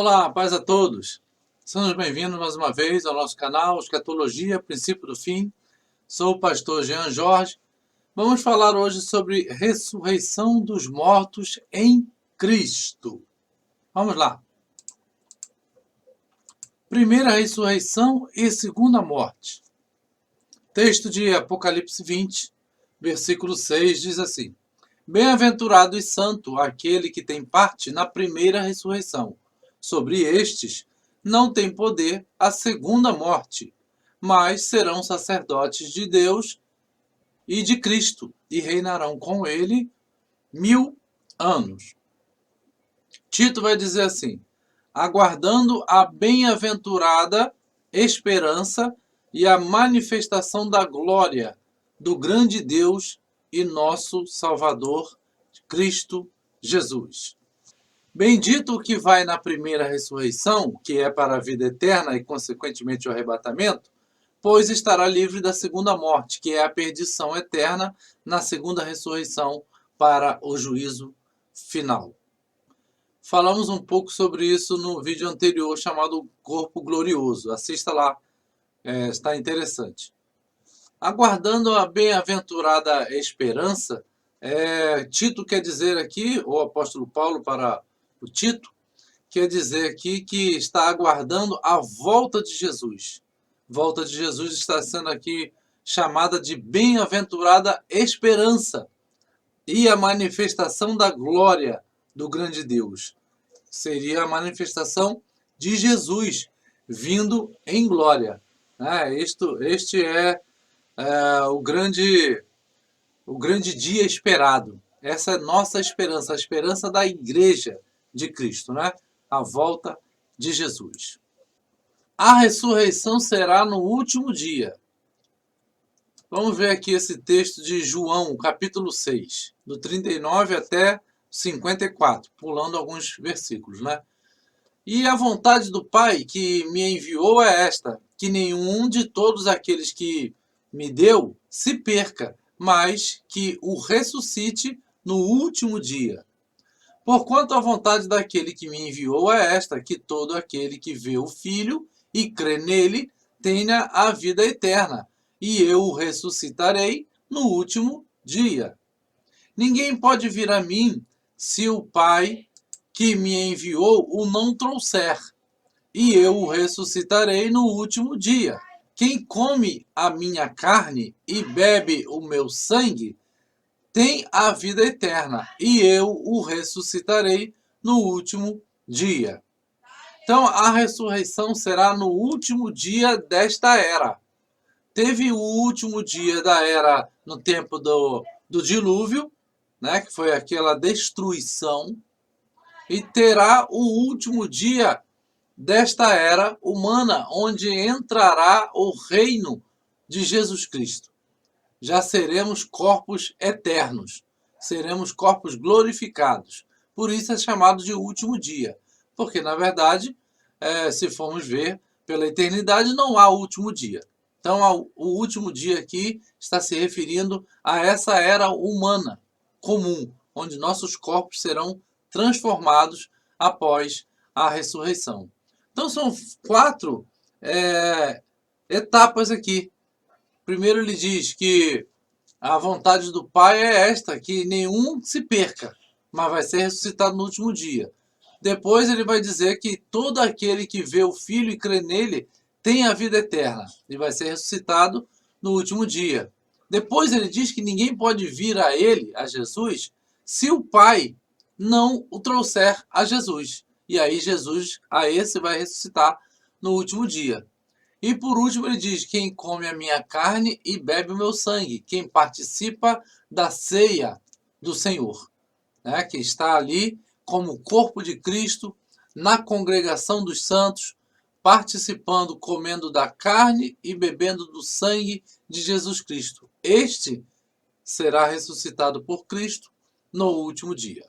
Olá, paz a todos. Sejam bem-vindos mais uma vez ao nosso canal Escatologia, Princípio do Fim. Sou o pastor Jean Jorge. Vamos falar hoje sobre ressurreição dos mortos em Cristo. Vamos lá. Primeira ressurreição e segunda morte. Texto de Apocalipse 20, versículo 6 diz assim: Bem-aventurado e santo aquele que tem parte na primeira ressurreição. Sobre estes não tem poder a segunda morte, mas serão sacerdotes de Deus e de Cristo, e reinarão com ele 1000 anos. Tito vai dizer assim: aguardando a bem-aventurada esperança e a manifestação da glória do grande Deus e nosso Salvador, Cristo Jesus. Bendito o que vai na primeira ressurreição, que é para a vida eterna e, consequentemente, o arrebatamento, pois estará livre da segunda morte, que é a perdição eterna na segunda ressurreição para o juízo final. Falamos um pouco sobre isso no vídeo anterior, chamado Corpo Glorioso. Assista lá, está interessante. Aguardando a bem-aventurada esperança, Tito quer dizer aqui, o apóstolo Paulo para o Tito, quer dizer aqui que está aguardando a volta de Jesus. Volta de Jesus está sendo aqui chamada de bem-aventurada esperança e a manifestação da glória do grande Deus. Seria a manifestação de Jesus vindo em glória. Este é o grande dia esperado. Essa é nossa esperança, a esperança da igreja de Cristo, né? A volta de Jesus. A ressurreição será no último dia. Vamos ver aqui esse texto de João, capítulo 6, do 39 até 54, pulando alguns versículos, né? E a vontade do Pai que me enviou é esta, que nenhum de todos aqueles que me deu se perca, mas que o ressuscite no último dia. Porquanto a vontade daquele que me enviou é esta, que todo aquele que vê o Filho e crê nele tenha a vida eterna, e eu o ressuscitarei no último dia. Ninguém pode vir a mim se o Pai que me enviou o não trouxer, e eu o ressuscitarei no último dia. Quem come a minha carne e bebe o meu sangue tem a vida eterna, e eu o ressuscitarei no último dia. Então, a ressurreição será no último dia desta era. Teve o último dia da era no tempo do dilúvio, né, que foi aquela destruição, e terá o último dia desta era humana, onde entrará o reino de Jesus Cristo. Já seremos corpos eternos, seremos corpos glorificados. Por isso é chamado de último dia, porque, na verdade, se formos ver, pela eternidade não há último dia. Então, o último dia aqui está se referindo a essa era humana comum, onde nossos corpos serão transformados após a ressurreição. Então, são 4 etapas aqui. Primeiro ele diz que a vontade do Pai é esta, que nenhum se perca, mas vai ser ressuscitado no último dia. Depois ele vai dizer que todo aquele que vê o Filho e crê nele tem a vida eterna e vai ser ressuscitado no último dia. Depois ele diz que ninguém pode vir a ele, a Jesus, se o Pai não o trouxer a Jesus. E aí Jesus, a esse, vai ressuscitar no último dia. E por último ele diz: quem come a minha carne e bebe o meu sangue, quem participa da ceia do Senhor, né? Que está ali como corpo de Cristo, na congregação dos santos, participando, comendo da carne e bebendo do sangue de Jesus Cristo. Este será ressuscitado por Cristo no último dia.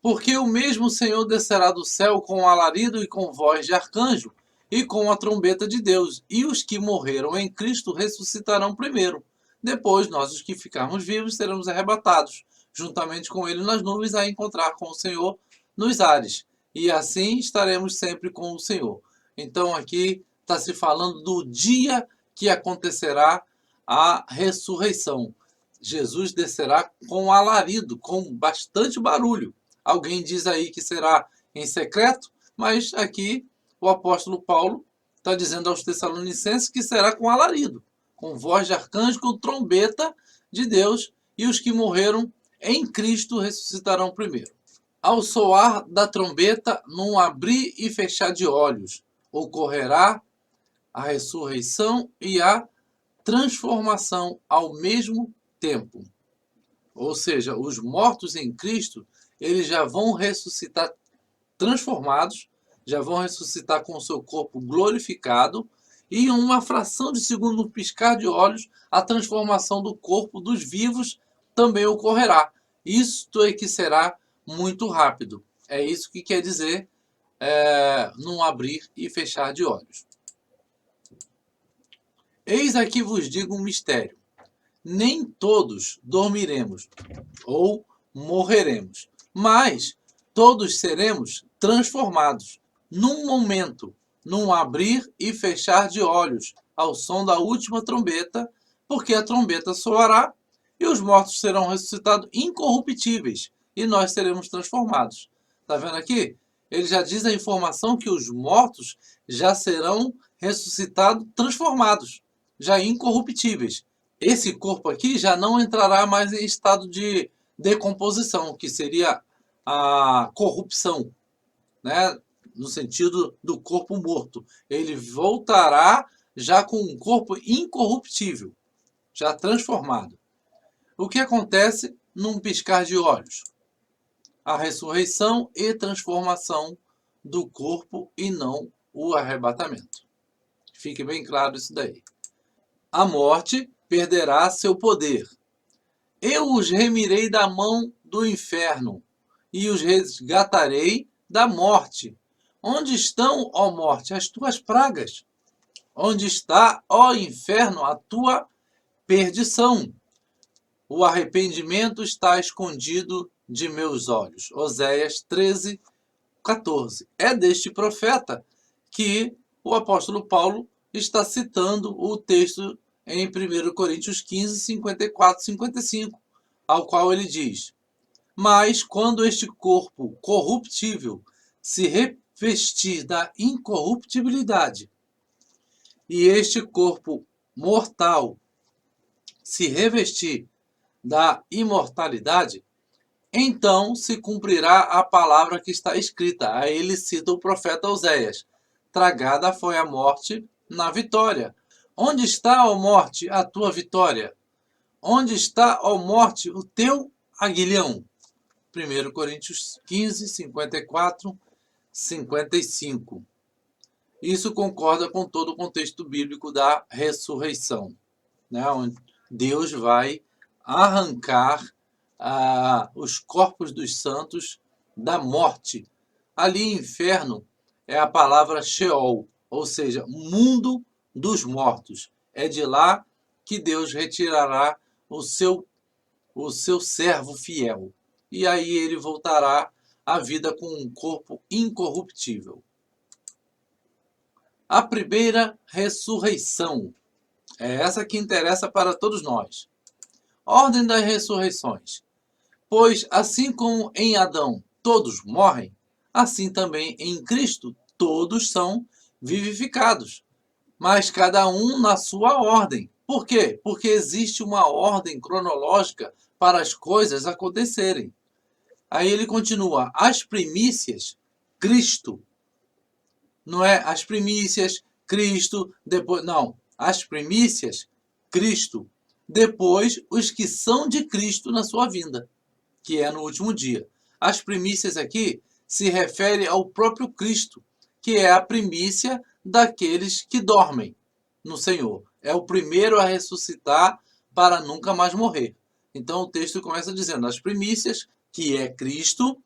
Porque o mesmo Senhor descerá do céu com alarido e com voz de arcanjo, e com a trombeta de Deus, e os que morreram em Cristo ressuscitarão primeiro. Depois, nós, os que ficarmos vivos, seremos arrebatados, juntamente com ele nas nuvens, a encontrar com o Senhor nos ares. E assim estaremos sempre com o Senhor. Então aqui está se falando do dia que acontecerá a ressurreição. Jesus descerá com alarido, com bastante barulho. Alguém diz aí que será em secreto, mas aqui o apóstolo Paulo está dizendo aos Tessalonicenses que será com alarido, com voz de arcanjo, com trombeta de Deus, e os que morreram em Cristo ressuscitarão primeiro. Ao soar da trombeta, num abrir e fechar de olhos, ocorrerá a ressurreição e a transformação ao mesmo tempo. Ou seja, os mortos em Cristo, eles já vão ressuscitar transformados, já vão ressuscitar com o seu corpo glorificado, e em uma fração de segundo, no piscar de olhos, a transformação do corpo dos vivos também ocorrerá. Isto é que será muito rápido. É isso que quer dizer num abrir e fechar de olhos. Eis aqui vos digo um mistério. Nem todos dormiremos ou morreremos, mas todos seremos transformados num momento, num abrir e fechar de olhos, ao som da última trombeta, porque a trombeta soará e os mortos serão ressuscitados incorruptíveis e nós seremos transformados. Está vendo aqui? Ele já diz a informação que os mortos já serão ressuscitados, transformados, já incorruptíveis. Esse corpo aqui já não entrará mais em estado de decomposição, que seria a corrupção, né? No sentido do corpo morto. Ele voltará já com um corpo incorruptível, já transformado. O que acontece num piscar de olhos? A ressurreição e transformação do corpo e não o arrebatamento. Fique bem claro isso daí. A morte perderá seu poder. Eu os remirei da mão do inferno e os resgatarei da morte. Onde estão, ó morte, as tuas pragas? Onde está, ó inferno, a tua perdição? O arrependimento está escondido de meus olhos. Oséias 13, 14. É deste profeta que o apóstolo Paulo está citando o texto em 1 Coríntios 15, 54, 55, ao qual ele diz: mas quando este corpo corruptível se revestir da incorruptibilidade e este corpo mortal se revestir da imortalidade, então se cumprirá a palavra que está escrita. Aí ele cita o profeta Oséias: tragada foi a morte na vitória. Onde está, ó morte, a tua vitória? Onde está, ó morte, o teu aguilhão? 1 Coríntios 15, 54, 55. Isso concorda com todo o contexto bíblico da ressurreição, né? Onde Deus vai arrancar os corpos dos santos da morte. Ali, inferno, é a palavra Sheol, ou seja, mundo dos mortos. É de lá que Deus retirará o seu servo fiel. E aí ele voltará à vida com um corpo incorruptível. A primeira ressurreição. É essa que interessa para todos nós. Ordem das ressurreições. Pois assim como em Adão todos morrem, assim também em Cristo todos são vivificados, mas cada um na sua ordem. Por quê? Porque existe uma ordem cronológica para as coisas acontecerem. Aí ele continua: as primícias, Cristo. Não é as primícias, Cristo, depois. Não. As primícias, Cristo. Depois, os que são de Cristo na sua vinda, que é no último dia. As primícias aqui se refere ao próprio Cristo, que é a primícia daqueles que dormem no Senhor. É o primeiro a ressuscitar para nunca mais morrer. Então o texto começa dizendo: as primícias, que é Cristo,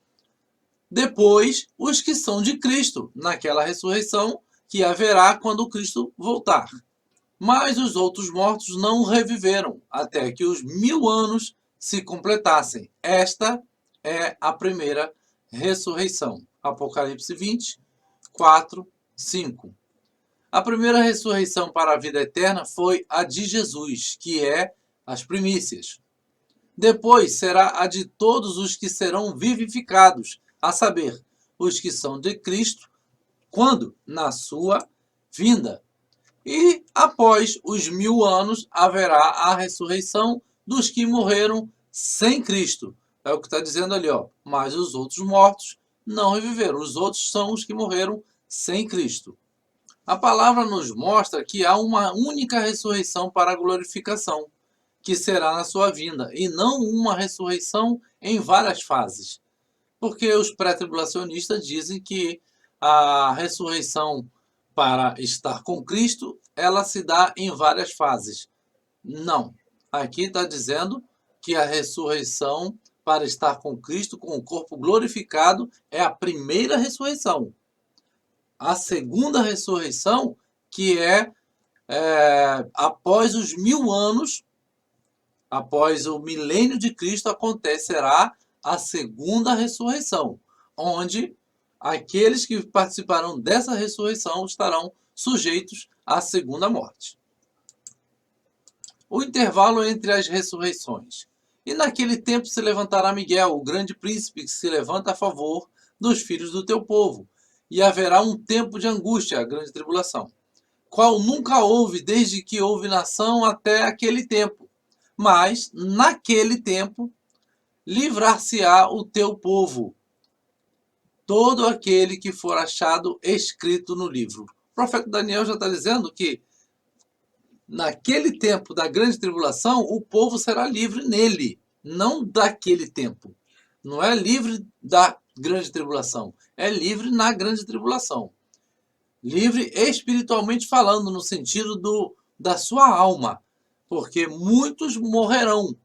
depois os que são de Cristo, naquela ressurreição que haverá quando Cristo voltar. Mas os outros mortos não reviveram até que os 1000 anos se completassem. Esta é a primeira ressurreição. Apocalipse 20, 4, 5. A primeira ressurreição para a vida eterna foi a de Jesus, que é as primícias. Depois será a de todos os que serão vivificados, a saber, os que são de Cristo, quando? Na sua vinda. E após os 1000 anos haverá a ressurreição dos que morreram sem Cristo. É o que está dizendo ali, ó. Mas os outros mortos não reviveram. Os outros são os que morreram sem Cristo. A palavra nos mostra que há uma única ressurreição para a glorificação, que será na sua vinda, e não uma ressurreição em várias fases. Porque os pré-tribulacionistas dizem que a ressurreição para estar com Cristo, ela se dá em várias fases. Não. Aqui está dizendo que a ressurreição para estar com Cristo, com o corpo glorificado, é a primeira ressurreição. A segunda ressurreição, que é após os 1000 anos, após o milênio de Cristo, acontecerá a segunda ressurreição, onde aqueles que participarão dessa ressurreição estarão sujeitos à segunda morte. O intervalo entre as ressurreições. E naquele tempo se levantará Miguel, o grande príncipe, que se levanta a favor dos filhos do teu povo, e haverá um tempo de angústia, a grande tribulação, qual nunca houve desde que houve nação até aquele tempo. Mas, naquele tempo, livrar-se-á o teu povo, todo aquele que for achado escrito no livro. O profeta Daniel já está dizendo que naquele tempo da grande tribulação, o povo será livre nele, não daquele tempo. Não é livre da grande tribulação, é livre na grande tribulação. Livre espiritualmente falando, no sentido da sua alma, porque muitos morrerão,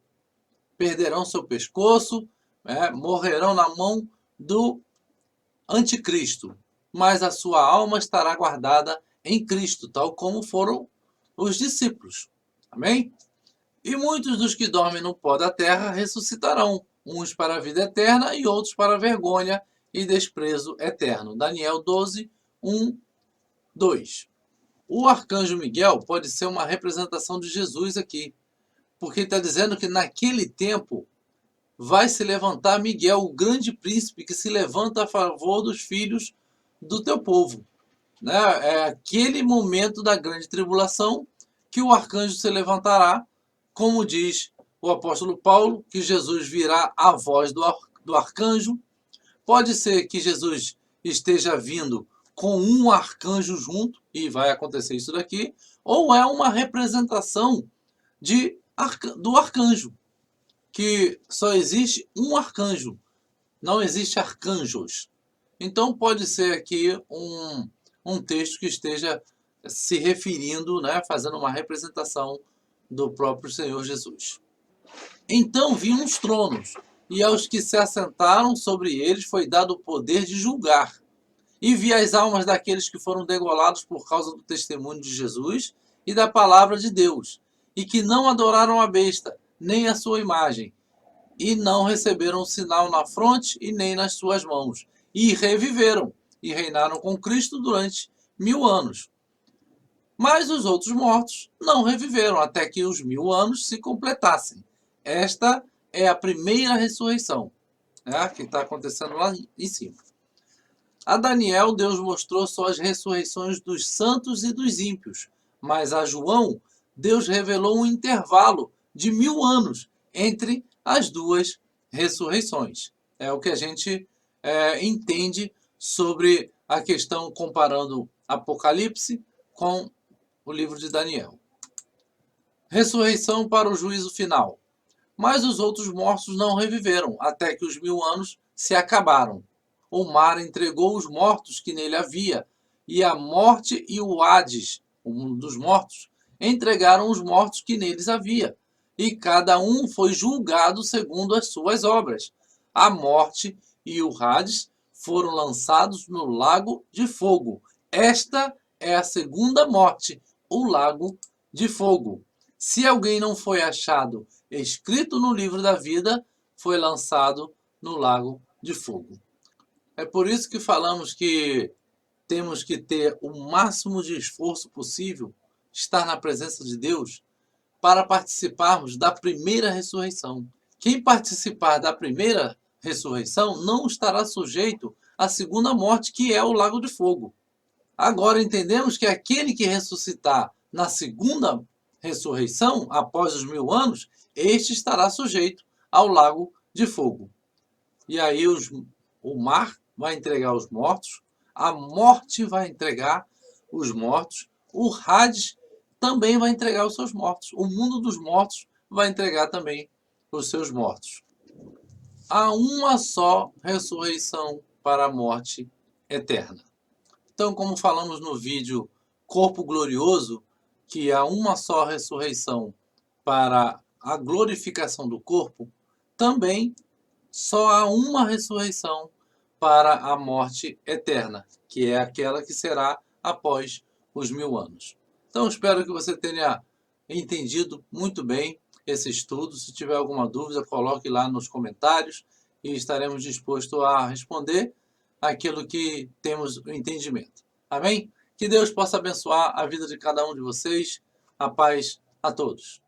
perderão seu pescoço, morrerão na mão do anticristo, mas a sua alma estará guardada em Cristo, tal como foram os discípulos. Amém? E muitos dos que dormem no pó da terra ressuscitarão, uns para a vida eterna e outros para a vergonha e desprezo eterno. Daniel 12, 1, 2. O arcanjo Miguel pode ser uma representação de Jesus aqui, porque está dizendo que naquele tempo vai se levantar Miguel, o grande príncipe que se levanta a favor dos filhos do teu povo. É aquele momento da grande tribulação que o arcanjo se levantará, como diz o apóstolo Paulo, que Jesus virá à voz do arcanjo. Pode ser que Jesus esteja vindo com um arcanjo junto, e vai acontecer isso daqui, ou é uma representação do arcanjo, que só existe um arcanjo, não existe arcanjos. Então pode ser aqui um texto que esteja se referindo, fazendo uma representação do próprio Senhor Jesus. Então vi uns tronos, e aos que se assentaram sobre eles foi dado o poder de julgar. E vi as almas daqueles que foram degolados por causa do testemunho de Jesus e da palavra de Deus, e que não adoraram a besta, nem a sua imagem, e não receberam o sinal na fronte e nem nas suas mãos, e reviveram, e reinaram com Cristo durante 1000 anos. Mas os outros mortos não reviveram até que os 1000 anos se completassem. Esta é a primeira ressurreição, que está acontecendo lá em cima. A Daniel, Deus mostrou só as ressurreições dos santos e dos ímpios, mas a João, Deus revelou um intervalo de 1000 anos entre as duas ressurreições. É o que a gente entende sobre a questão comparando Apocalipse com o livro de Daniel. Ressurreição para o juízo final. Mas os outros mortos não reviveram, até que os 1000 anos se acabaram. O mar entregou os mortos que nele havia, e a morte e o Hades, um dos mortos, entregaram os mortos que neles havia, e cada um foi julgado segundo as suas obras. A morte e o Hades foram lançados no lago de fogo. Esta é a segunda morte, o lago de fogo. Se alguém não foi achado escrito no livro da vida, foi lançado no lago de fogo. É por isso que falamos que temos que ter o máximo de esforço possível, estar na presença de Deus, para participarmos da primeira ressurreição. Quem participar da primeira ressurreição não estará sujeito à segunda morte, que é o lago de fogo. Agora entendemos que aquele que ressuscitar na segunda ressurreição, após os 1000 anos, este estará sujeito ao lago de fogo. E aí o mar vai entregar os mortos, a morte vai entregar os mortos, o Hades também vai entregar os seus mortos, o mundo dos mortos vai entregar também os seus mortos. Há uma só ressurreição para a morte eterna. Então, como falamos no vídeo Corpo Glorioso, que há uma só ressurreição para a glorificação do corpo, também só há uma ressurreição para a morte eterna, que é aquela que será após os 1000 anos. Então, espero que você tenha entendido muito bem esse estudo. Se tiver alguma dúvida, coloque lá nos comentários e estaremos dispostos a responder aquilo que temos o entendimento. Amém? Que Deus possa abençoar a vida de cada um de vocês. A paz a todos.